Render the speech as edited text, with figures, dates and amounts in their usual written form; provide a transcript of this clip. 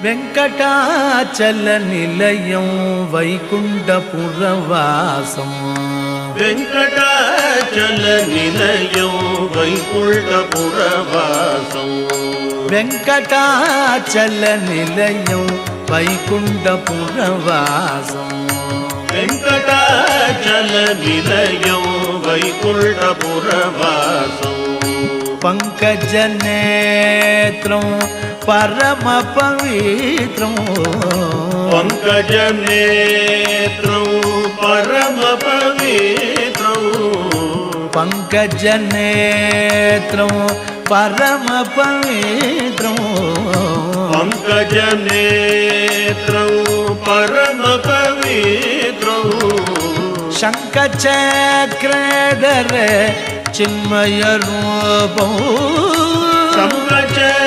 वेंकटाचलनिलयं वैकुण्ठपुरवासं वेंकटाचलनिलयं वैकुण्ठपुरवासं वेंकटाचलनिलयं वैकुण्ठपुरवासं वेंकटाचलनिलयं वैकुण्ठपुरवासं पंकजनेत्रं परमपवित्रं पंकजनेत्रं परमपवित्रं पंकजनेत्रं परमपवित्रं पंकजनेत्रं परमपवित्रं शङ्खचक्रधर चिन्मयरूपं शङ्खचक्रधर